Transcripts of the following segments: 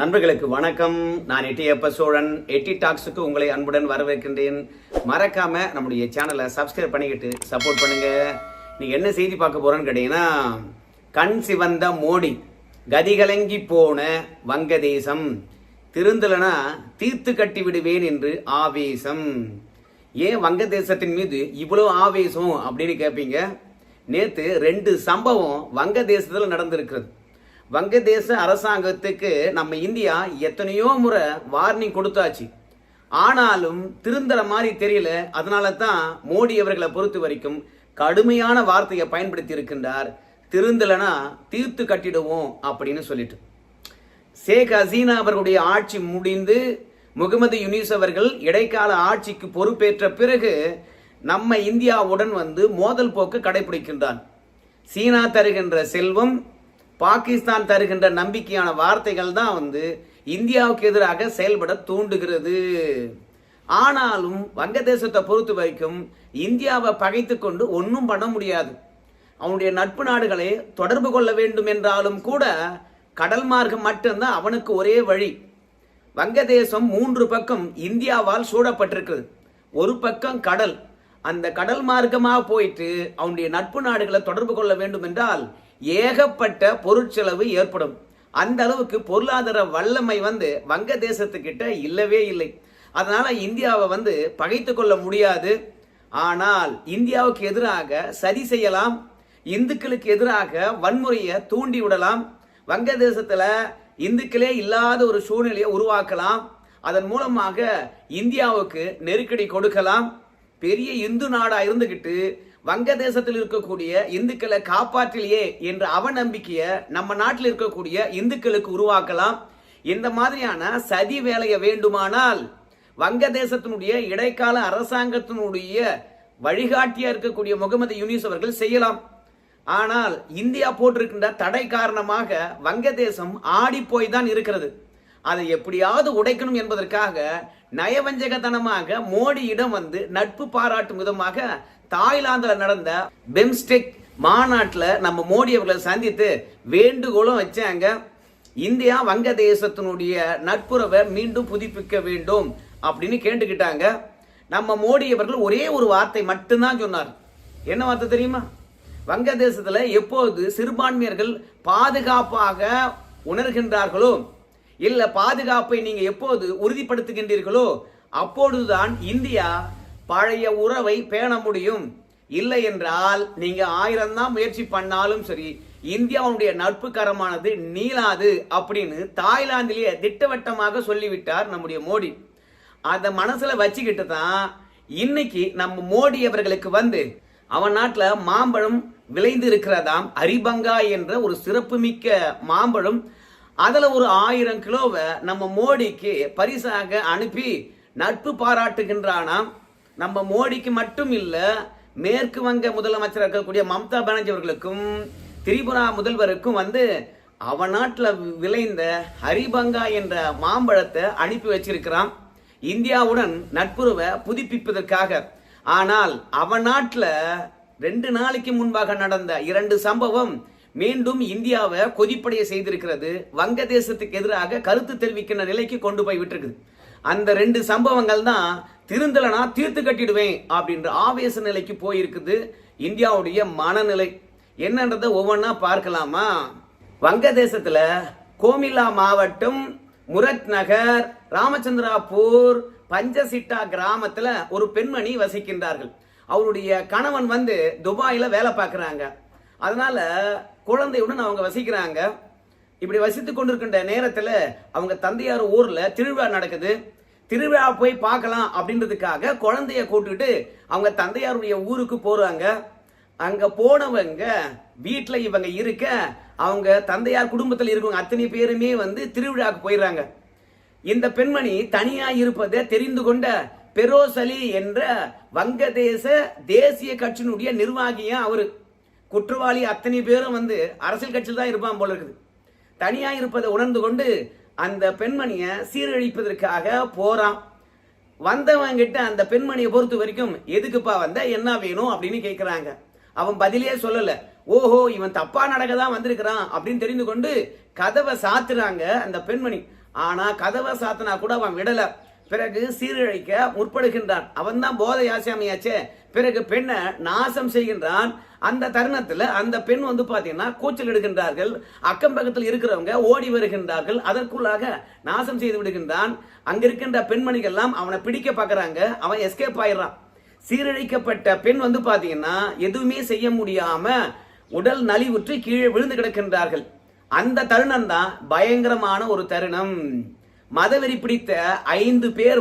நண்பர்களுக்கு வணக்கம். நான் எட்டியப்ப சோழன். எட்டி டாக்ஸுக்கு உங்களை அன்புடன் வரவேற்கின்றேன். மறக்காம நம்முடைய சேனலை சப்ஸ்கிரைப் பண்ணிக்கிட்டு சப்போர்ட் பண்ணுங்க. நீங்க என்ன செய்தி பார்க்க போறோன்னு கேட்டீங்கன்னா, கண் சிவந்த மோடி, கதிகலங்கி போன வங்கதேசம், திருந்தலனா தீர்த்து கட்டி விடுவேன் என்று ஆவேசம். ஏன் வங்கதேசத்தின் மீது இவ்வளவு ஆவேசம் அப்படின்னு கேட்பீங்க. நேற்று 2 சம்பவம் வங்கதேசத்தில் நடந்திருக்கிறது. வங்கதேச அரசாங்கத்துக்கு நம்ம இந்தியா எத்தனையோ முறை வார்னிங் கொடுத்தாச்சு, ஆனாலும் திருந்தற மாதிரி தெரியல. அதனால தான் மோடி அவர்களை பொறுத்த வரைக்கும் கடுமையான வார்த்தையை பயன்படுத்தி இருக்கின்றார். திருந்தலனா தீர்த்து கட்டிடுவோம் அப்படின்னு சொல்லிட்டு. ஷேக் ஹசீனா அவர்களுடைய ஆட்சி முடிந்து முகமது யூனிஸ் அவர்கள் இடைக்கால ஆட்சிக்கு பொறுப்பேற்ற பிறகு நம்ம இந்தியாவுடன் மோதல் போக்கு கடைபிடிக்கின்றான். சீனா தருகின்ற செல்வம், பாகிஸ்தான் தருகின்ற நம்பிக்கையான வார்த்தைகள் தான் இந்தியாவுக்கு எதிராக செயல்பட தூண்டுகிறது. ஆனாலும் வங்கதேசத்தை பொறுத்த வரைக்கும் இந்தியாவை பகைத்து கொண்டு ஒன்றும் பண்ண முடியாது. அவனுடைய நட்பு நாடுகளை தொடர்பு கொள்ள வேண்டும் என்றாலும் கூட கடல் மார்க்கம் மட்டும்தான் அவனுக்கு ஒரே வழி. வங்கதேசம் 3 பக்கம் இந்தியாவால் சூழப்பட்டிருக்கிறது. ஒரு பக்கம் கடல். அந்த கடல் மார்க்கமாக போயிட்டு அவனுடைய நட்பு நாடுகளை தொடர்பு கொள்ள வேண்டும் என்றால் ஏகப்பட்ட பொருட்செலவு ஏற்படும். அந்த அளவுக்கு பொருளாதார வல்லமை வங்கதேசத்துக்கிட்ட இல்லவே இல்லை. அதனால இந்தியாவை பகைத்து கொள்ள முடியாது. ஆனால் இந்தியாவுக்கு எதிராக சதி செய்யலாம், இந்துக்களுக்கு எதிராக வன்முறையை தூண்டி விடலாம். வங்கதேசத்துல இந்துக்களே இல்லாத ஒரு சூழ்நிலையை உருவாக்கலாம். அதன் மூலமாக இந்தியாவுக்கு நெருக்கடி கொடுக்கலாம். பெரிய இந்து நாடா இருந்துகிட்டு வங்கதேசத்தில் இருக்கக்கூடிய இந்துக்களை காப்பாற்றலையே என்ற அவநம்பிக்கையை நம்ம நாட்டில் இருக்கக்கூடிய இந்துக்களுக்கு உருவாக்கலாம். இந்த மாதிரியான சதி வேலையை வேண்டுமானால் வங்கதேசத்தினுடைய இடைக்கால அரசாங்கத்தினுடைய வழிகாட்டியா இருக்கக்கூடிய முகமது யூனிஸ் அவர்கள் செய்யலாம். ஆனால் இந்தியா போட்டிருக்கின்ற தடை காரணமாக வங்கதேசம் ஆடி போய் தான் இருக்கிறது. அதை எப்படியாவது உடைக்கணும் என்பதற்காக நயவஞ்சகத்தனமாக மோடியிடம் நட்பு பாராட்டும் விதமாக தாய்லாந்தில் நடந்த பெம்ஸ்டெக் மாநாட்டில் நம்ம மோடி அவர்களை சந்தித்து வேண்டுகோளும் வச்சாங்க. இந்தியா வங்கதேசத்தினுடைய நட்புறவை மீண்டும் புதுப்பிக்க வேண்டும் அப்படின்னு கேட்டுக்கிட்டாங்க. நம்ம மோடி அவர்கள் ஒரே ஒரு வார்த்தை மட்டும்தான் சொன்னார். என்ன வார்த்தை தெரியுமா? வங்கதேசத்தில் எப்போது சிறுபான்மையர்கள் பாதுகாப்பாக உணர்கின்றார்களோ, இல்ல பாதுகாப்பை நீங்க எப்போது உறுதிப்படுத்துகின்றீர்களோ அப்பொழுதுதான் இந்தியா பழைய உறவை பேண முடியும். இல்லை என்றால் நீங்க 1000 தான் முயற்சி பண்ணாலும் சரி, இந்தியாவுடைய நட்பு கரமானது நீளாது அப்படின்னு தாய்லாந்திலேயே திட்டவட்டமாக சொல்லிவிட்டார் நம்முடைய மோடி. அதை மனசுல வச்சுக்கிட்டு தான் இன்னைக்கு நம்ம மோடி அவர்களுக்கு அவன் நாட்டுல மாம்பழம் விளைந்து இருக்கிறதாம். அரிபங்கா என்ற ஒரு சிறப்புமிக்க மாம்பழம். அதுல ஒரு 1000 கிலோவை நம்ம மோடிக்கு பரிசாக அனுப்பி நட்பு பாராட்டுகின்றானாம். நம்ம மோடிக்கு மட்டும் இல்ல, மேற்கு வங்க முதலமைச்சர் இருக்கக்கூடிய மம்தா பானர்ஜி அவர்களுக்கும் திரிபுரா முதல்வருக்கும் அவன் நாட்டில் விளைந்த ஹரிபங்கா என்ற மாம்பழத்தை அனுப்பி வச்சிருக்கிறான் இந்தியாவுடன் நட்புறவை புதுப்பிப்பதற்காக. ஆனால் அவன் நாட்டில் 2 நாளைக்கு முன்பாக நடந்த 2 சம்பவம் மீண்டும் இந்தியாவை கொதிப்படைய செய்திருக்கிறது. வங்கதேசத்துக்கு எதிராக கருத்து தெரிவிக்கின்ற நிலைக்கு கொண்டு போய் விட்டுருக்குது. அந்த 2 சம்பவங்கள் தான் திருந்தலனா தீர்த்து கட்டிடுவேன் அப்படின்ற ஆவேச நிலைக்கு போயிருக்குது இந்தியாவுடைய மனநிலை. என்னன்றதை ஒவ்வொன்றா பார்க்கலாமா? வங்கதேசத்துல கோமிலா மாவட்டம், முரத் நகர், ராமச்சந்திராபூர், பஞ்சசிட்டா கிராமத்துல ஒரு பெண்மணி வசிக்கின்றார்கள். அவருடைய கணவன் துபாயில வேலை பார்க்கறாங்க. அதனால குழந்தையுடன் அவங்க வசிக்கிறாங்க. இப்படி வசித்து கொண்டிருக்கின்ற நேரத்தில் அவங்க தந்தையார் ஊர்ல திருவிழா நடக்குது. திருவிழா போய் பார்க்கலாம் அப்படின்றதுக்காக குழந்தைய கூட்டுட்டு அவங்க தந்தையாருடைய ஊருக்கு போறாங்க. அங்க போனவங்க வீட்டுல இவங்க இருக்க, அவங்க தந்தையார் குடும்பத்தில் இருக்கவங்க அத்தனை பேருமே திருவிழாக்கு போயிடுறாங்க. இந்த பெண்மணி தனியா இருப்பதை தெரிந்து கொண்ட பெரோஸ் அலி என்ற வங்கதேச தேசிய கட்சியினுடைய நிர்வாகியா அவரு. குற்றவாளி அத்தனை பேரும் அரசியல் கட்சியில் தான் இருப்பான் போல இருக்குது. தனியா இருப்பதை உணர்ந்து கொண்டு அந்த பெண்மணியை சீரழிப்பதற்காக போறான். வந்தவங்கிட்ட அந்த பெண்மணியை பொறுத்த வரைக்கும் எதுக்குப்பா என்ன வேணும் அப்படின்னு கேட்கிறாங்க. அவன் பதிலே சொல்லல. ஓஹோ, இவன் தப்பா நடக்க தான் வந்திருக்கிறான் அப்படின்னு தெரிந்து கொண்டு கதவை சாத்துறாங்க அந்த பெண்மணி. ஆனா கதவை சாத்தனா கூட அவன் விடல. பிறகு சீரழிக்க முற்படுகின்றான். அவன் தான் போதை ஆசாமியாச்சே. பிறகு பெண்ணை நாசம் செய்கின்றான். அந்த தருணத்துல அந்த பெண் பாத்தீங்கன்னா கூச்சல் எடுக்கின்றார்கள். அக்கம் பக்கத்தில் இருக்கிறவங்க ஓடி வருகின்றார்கள். அதற்குள்ளாக நாசம் செய்து விடுகின்றான். அங்க இருக்கின்ற பெண்மணிகள் எல்லாம் அவனை பிடிக்க பாக்குறாங்க. அவன் எஸ்கேப் ஆயிடுறான். சீரழிக்கப்பட்ட பெண் பாத்தீங்கன்னா எதுவுமே செய்ய முடியாம உடல் நலிவுற்று கீழே விழுந்து கிடக்கின்றார்கள். அந்த தருணம் தான் பயங்கரமான ஒரு தருணம். மதவெறி பிடித்த 5 பேர்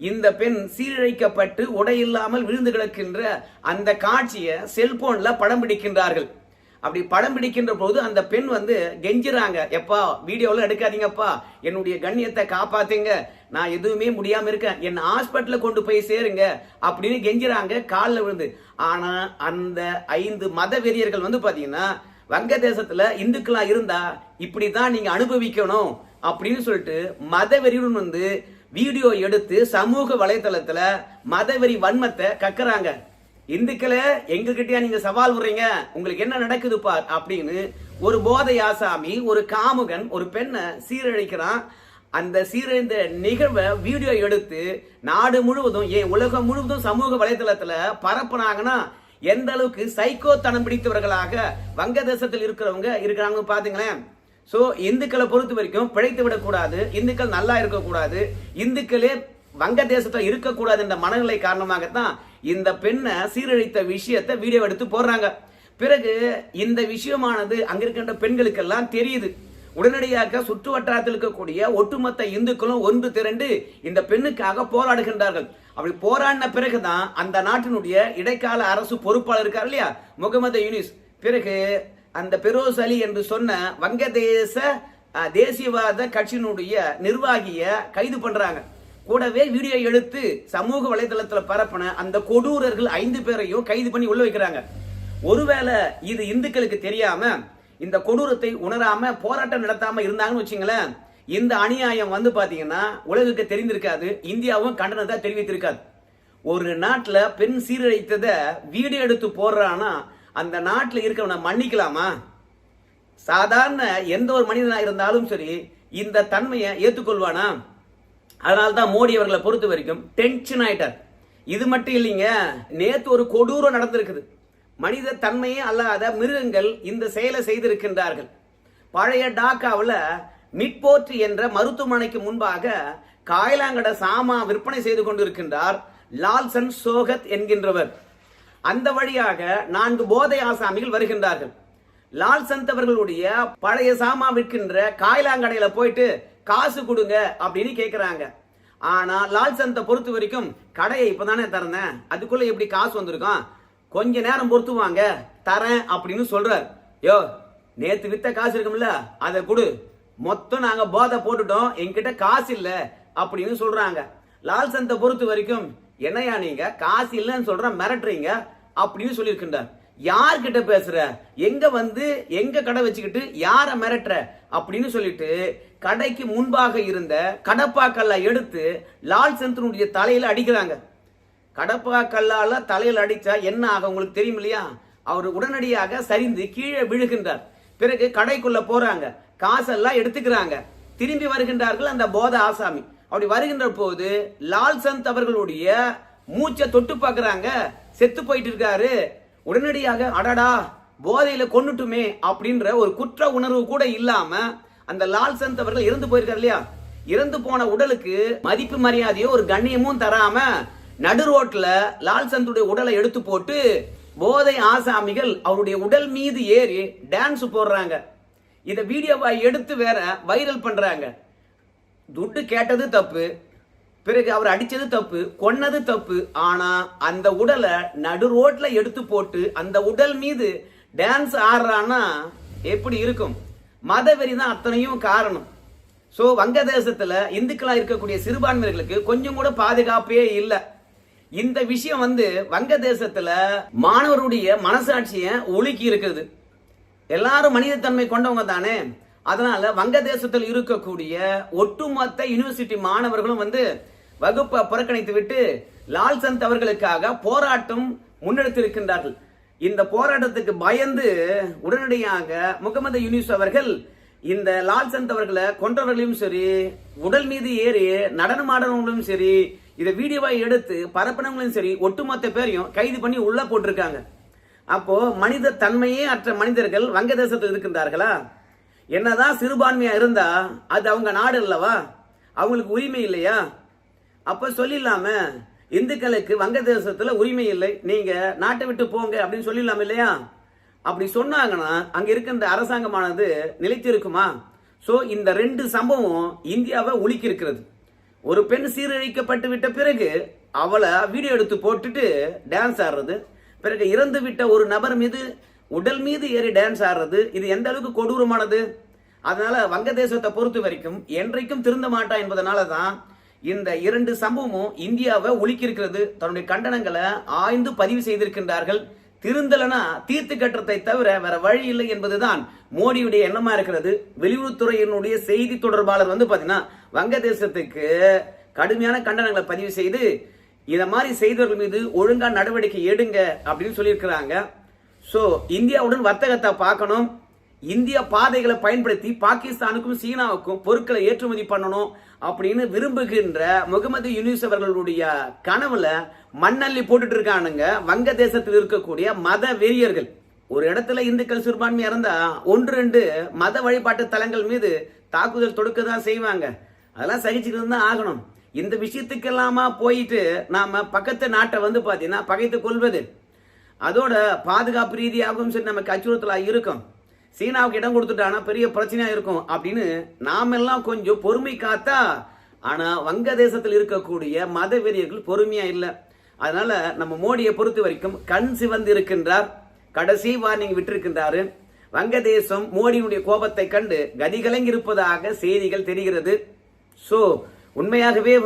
இந்த பெண் சீரழிக்கப்பட்டு உடையில்லாமல் விழுந்து கிடக்கின்ற அந்த காட்சியை செல்போன்ல படம் பிடிக்கின்றார்கள். அப்படி படம் பிடிக்கின்ற போது அந்த பெண் கெஞ்சுறாங்க, எப்பா வீடியோல எடுக்காதீங்கப்பா, என்னுடைய கண்ணியத்தை காப்பாத்துங்க, நான் எதுவுமே முடியாம இருக்கேன், என்ன ஹாஸ்பிட்டல கொண்டு போய் சேருங்க அப்படின்னு கெஞ்சுறாங்க காலில் விழுந்து. ஆனா அந்த 5 மத வெறியர்கள் பாத்தீங்கன்னா வங்கதேசத்துல இந்துக்களா இருந்தா இப்படிதான் நீங்க அனுபவிக்கணும் அப்படின்னு சொல்லிட்டு மதவெறியுடன் வீடியோ எடுத்து சமூக வலைதளத்துல மதவெறி வன்மத்தை கக்குறாங்க. இந்துக்களே எங்ககிட்டயா நீங்க சவால் விடுறீங்க, உங்களுக்கு என்ன நடக்குது பார் அப்படின்னு ஒரு போதை ஆசாமி, ஒரு காமுகன் ஒரு பெண்ணை சீரழிக்கிறான். அந்த சீரழிந்த நிகழ்வை வீடியோ எடுத்து நாடு முழுவதும் ஏன் உலகம் முழுவதும் சமூக வலைதளத்துல பரப்புனாங்கன்னா எந்த அளவுக்கு சைக்கோத்தனம் பிடித்தவர்களாக வங்கதேசத்தில் இருக்கிறவங்க இருக்கிறாங்க பாத்தீங்களேன். சோ இந்துக்களை பொறுத்த வரைக்கும் பிழைத்து விடக்கூடாது, இந்துக்கள் நல்லா இருக்கக்கூடாது, இந்துக்களே வங்கதேசத்தில் இருக்கக்கூடாது என்ற மனநிலை காரணமாகத்தான் இந்த பெண்ணை சீரழித்த விஷயத்தை வீடியோ எடுத்து போடுறாங்க. பிறகு இந்த விஷயமானது அங்க இருக்கின்ற பெண்களுக்கெல்லாம் தெரியுது. உடனடியாக சுற்று வட்டாரத்தில் இருக்கக்கூடிய ஒட்டுமொத்த இந்துக்களும் ஒன்று திரண்டு இந்த பெண்ணுக்காக போராடுகின்றார்கள். அப்படி போராடின பிறகுதான் அந்த நாட்டினுடைய இடைக்கால அரசு பொறுப்பாளர் இருக்கார் இல்லையா, முகமது யூனிஸ், பிறகு அந்த பெரோஸ் அலி என்று சொன்ன வங்கதேச தேசியவாத கட்சியினுடைய நிர்வாகிய கைது பண்றாங்க. கூடவே வீடியோ எடுத்து சமூக வலைதளத்தில் பரப்பின அந்த கொடூரர்கள் 5 பேரையும் கைது பண்ணி உள்ள வைக்கிறாங்க. ஒருவேளை இது இந்துக்களுக்கு தெரியாம இந்த கொடூரத்தை உணராம போராட்டம் நடத்தாம இருந்தாங்கன்னு வச்சுங்களேன், இந்த அநியாயம் பாத்தீங்கன்னா உலகுக்கு தெரிந்திருக்காது, இந்தியாவும் கண்டனத்தை தெரிவித்திருக்காது. ஒரு நாட்டுல பெண் சீரழித்ததை வீடியோ எடுத்து போடுறான்னா அந்த நாட்டில் இருக்கிறவனை மன்னிக்கலாமா? சாதாரண எந்த ஒரு மனிதனா இருந்தாலும் சரி இந்த தன்மையை ஏற்றுக்கொள்வானா? அதனால்தான் மோடி அவர்களை பொறுத்த வரைக்கும் டென்ஷன் ஆயிட்டார். இது மட்டும் இல்லைங்க, நேத்து ஒரு கொடூரம் நடந்திருக்குது. மனித தன்மையே அல்லாத மிருகங்கள் இந்த செயலை செய்திருக்கின்றார்கள். பழைய டாக்காவில் மிட்போர்ட் என்ற மருத்துவமனைக்கு முன்பாக காயலாங்கட சாமா விற்பனை செய்து கொண்டிருக்கின்றார் லால்சன் சோகத் என்கின்றவர். அந்த வழியாக 4 போதை ஆசாமிகள் வருகின்றார்கள். லால்சந்த் அவர்களுடைய பழைய சாமா விற்கின்ற காயலாங்கடையில போயிட்டு காசு கொடுங்க அப்படின்னு கேட்கிறாங்க. ஆனா லால்சந்தை பொறுத்த வரைக்கும் கடையை இப்பதானே திறந்தேன், அதுக்குள்ள எப்படி காசு வந்திருக்கும், கொஞ்ச நேரம் பொறுத்து வாங்க தரேன் அப்படின்னு சொல்றார். யோ, நேத்து வித்த காசு இருக்கும்ல அதை கொடு, மொத்தம் நாங்க போதை போட்டுட்டோம், என்கிட்ட காசு இல்ல அப்படின்னு சொல்றாங்க. லால்சந்தை பொறுத்த வரைக்கும் என்னையா நீங்க காசு இல்லைன்னு சொல்ற, மிரட்டுறீங்க அப்படின்னு சொல்லியிருக்கின்றார். யார்கிட்ட பேசுற, எங்க கடை வச்சுக்கிட்டு யார மிரட்டுற அப்படின்னு சொல்லிட்டு கடைக்கு முன்பாக இருந்த கடப்பாக்கல்ல எடுத்து லால்சந்தினுடைய தலையில அடிக்கிறாங்க. கடப்பா கல்லால தலையில் அடிச்சா என்ன ஆக உங்களுக்கு தெரியும் இல்லையா? அவர் உடனடியாக சரிந்து கீழே விழுகின்றார். பிறகு கடைக்குள்ள போறாங்க, காசெல்லாம் எடுத்துக்கிறாங்க, திரும்பி வருகின்றார்கள் அந்த போத ஆசாமி. அப்படி வருகின்ற போது லால்சந்த் அவர்களுடைய மூச்சை தொட்டு பார்க்கறாங்க, செத்து போயிட்டு இருக்காரு. உடனடியாக அடடா போதையில கொன்னுட்டுமே அப்படின்ற ஒரு குற்ற உணர்வு கூட இல்லாம அந்த லால்சந்த் அவர்கள் இறந்து போயிருக்காரு இல்லையா, இறந்து போன உடலுக்கு மதிப்பு மரியாதையோ ஒரு கண்ணியமும் தராம நடு ரோட்ல லால்சந்துடைய உடலை எடுத்து போட்டு போதை ஆசாமிகள் அவருடைய உடல் மீது ஏறி டான்ஸ் போடுறாங்க. இத வீடியோவை எடுத்து வேற வைரல் பண்றாங்க. துட்டு கேட்டது தப்பு, பிறகு அவர் அடிச்சது தப்பு, கொன்னது தப்பு. ஆனா அந்த உடலை நடு ரோட்ல எடுத்து போட்டு அந்த உடல் மீது டான்ஸ் ஆடுறான்னா எப்படி இருக்கும்? மதவெறி தான் அத்தனையும் காரணம். சோ வங்கதேசத்துல இந்துக்களா இருக்கக்கூடிய சிறுபான்மையினர்களுக்கு கொஞ்சம் கூட பாதுகாப்பே இல்லை. இந்த விஷயம் வங்கதேசத்துல மாணவருடைய மனசாட்சியை ஒழுக்கி இருக்குது. எல்லாரும் மனிதத்தன்மை கொண்டவங்க தானே. அதனால வங்கதேசத்தில் இருக்கக்கூடிய ஒட்டுமொத்த யூனிவர்சிட்டி மாணவர்களும் வகுப்பை புறக்கணித்து விட்டு லால்சந்த் அவர்களுக்காக போராட்டம் முன்னெடுத்திருக்கின்றார்கள். இந்த போராட்டத்துக்கு பயந்து உடனடியாக முகமது யூனிஸ் அவர்கள் இந்த லால்சந்த் அவர்களை கொன்றவர்களையும் சரி, உடல் மீது ஏறி நடனமாடவங்களும் சரி, இதை வீடியோவா எடுத்து பரப்பினவங்களும் சரி, ஒட்டுமொத்த பேரையும் கைது பண்ணி உள்ள போட்டிருக்காங்க. அப்போ மனித தன்மையே அற்ற மனிதர்கள் வங்கதேசத்தில் இருக்கின்றார்களா? என்னதான் சிறுபான்மையா இருந்தா அது அவங்க நாடு அல்லவா? அவங்களுக்கு உரிமை இல்லையா? அப்ப சொல்லிடலாம இந்துக்களுக்கு வங்கதேசத்துல உரிமை இல்லை, நீங்க நாட்டை விட்டு போங்க அப்படின்னு சொல்லிடலாம் இல்லையா? அப்படி சொன்னாங்கன்னா அங்க இருக்கின்ற அரசாங்கமானது நிலைத்திருக்குமா? சோ இந்த ரெண்டு சம்பவம் இந்தியாவை உலுக்கி இருக்கிறது. ஒரு பெண் சீரழிக்கப்பட்டு விட்ட பிறகு அவளை வீடியோ எடுத்து போட்டுட்டு டான்ஸ் ஆடுறது, பிறகு இறந்து விட்ட ஒரு நபர் மீது உடல் மீது ஏறி டான்ஸ் ஆடுறது, இது எந்த அளவுக்கு கொடூரமானது? அதனால வங்கதேசத்தை பொறுத்த வரைக்கும் என்றைக்கும் திருந்த மாட்டா என்பதனால தான் இந்த இரண்டு சம்பவமும் இந்தியாவை உலுக்கி இருக்கிறது. தன்னுடைய கண்டனங்களை ஆய்ந்து பதிவு செய்திருக்கின்றார்கள். திருந்தலனா தீர்த்து கட்டத்தை தவிர வேற வழி இல்லை என்பதுதான் மோடியுடைய எண்ணமா இருக்கிறது. வெளியுறவுத்துறையினுடைய செய்தி தொடர்பாளர் பாத்தீங்கன்னா வங்கதேசத்துக்கு கடுமையான கண்டனங்களை பதிவு செய்து இத மாதிரி செய்தவர்கள் மீது ஒழுங்கா நடவடிக்கை எடுங்க அப்படின்னு சொல்லியிருக்கிறாங்க. சோ இந்தியாவுடன் வர்த்தகத்தை பார்க்கணும், இந்திய பாதைகளை பயன்படுத்தி பாகிஸ்தானுக்கும் சீனாவுக்கும் பொருட்களை ஏற்றுமதி பண்ணணும் அப்படின்னு விரும்புகின்ற முகமது யூனிஸ் அவர்களுடைய கனவுல மண்ணள்ளி போட்டுட்டு இருக்கானுங்க வங்கதேசத்தில் இருக்கக்கூடிய மத வெறியர்கள். ஒரு இடத்துல இந்துக்கள் சிறுபான்மையா இருந்தா 1-2 மத வழிபாட்டு தலங்கள் மீது தாக்குதல் தொடுக்க தான் செய்வாங்க. அதெல்லாம் சகிச்சுட்டு தான் ஆகணும். இந்த விஷயத்துக்கெல்லாமா போயிட்டு நாம பக்கத்து நாட்டை பாத்தீங்கன்னா பகைத்து கொள்வது, அதோட பாதுகாப்பு ரீதியாகவும் சரி நமக்கு அச்சுறுத்தலா இருக்கும். சீனாவுக்கு இடம் கொடுத்துட்டானா பெரிய பிரச்சனையா இருக்கும் அப்படின்னு நாம எல்லாம் கொஞ்சம் பொறுமை காத்தா, ஆனா வங்கதேசத்தில் இருக்கக்கூடிய மத வெறியர்கள் பொறுமையா இல்லை. அதனால நம்ம மோடியை பொறுத்த வரைக்கும் கண் சிவந்து இருக்கின்றார். கடைசி வார்னிங் விட்டிருக்கின்றாரு. வங்கதேசம் மோடியுடைய கோபத்தை கண்டு கதிகலங்கி இருப்பதாக செய்திகள் தெரிகிறது. சோ உண்மையாகவே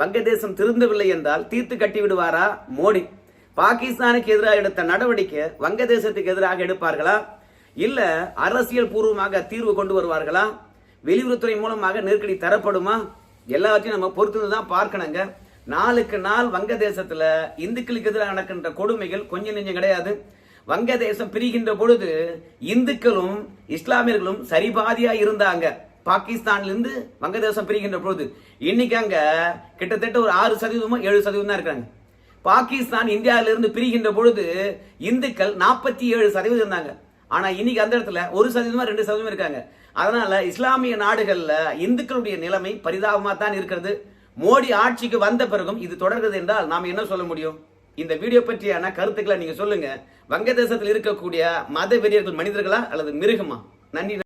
வங்கதேசம் திருந்தவில்லை என்றால் தீர்த்து கட்டி விடுவாரா மோடி? பாகிஸ்தானுக்கு எதிராக எடுத்த நடவடிக்கை வங்கதேசத்துக்கு எதிராக எடுப்பார்களா? இல்ல அரசியல் பூர்வமாக தீர்வு கொண்டு வருவார்களா? வெளியுறவுத்துறை மூலமாக நெருக்கடி தரப்படுமா? எல்லாத்தையும் நம்ம பொறுத்துதான் பார்க்கணுங்க. நாளுக்கு நாள் வங்கதேசத்துல இந்துக்களுக்கு எதிராக நடக்கின்ற கொடுமைகள் கொஞ்சம் நெஞ்சம் கிடையாது. வங்கதேசம் பிரிகின்ற பொழுது இந்துக்களும் இஸ்லாமியர்களும் சரிபாதியா இருந்தாங்க. பாகிஸ்தான்ல இருந்து வங்கதேசம் பிரிகின்ற பொழுது இன்னைக்கு அங்க கிட்டத்தட்ட ஒரு 6% 7% தான் இருக்காங்க. பாகிஸ்தான் இந்தியாவில இருந்து பிரிகின்ற பொழுது இந்துக்கள் 47% இருந்தாங்க. ஆனா இன்னைக்கு அந்த இடத்துல 1% 2% இருக்காங்க. அதனால இஸ்லாமிய நாடுகள்ல இந்துக்களுடைய நிலைமை பரிதாபமா தான் இருக்கிறது. மோடி ஆட்சிக்கு வந்த பிறகும் இது தொடர்கிறது என்றால் நாம என்ன சொல்ல முடியும்? இந்த வீடியோ பற்றியான கருத்துக்களை நீங்க சொல்லுங்க. வங்கதேசத்தில் இருக்கக்கூடிய மத வெறியர்கள் மனிதர்களா அல்லது மிருகமா? நன்றி.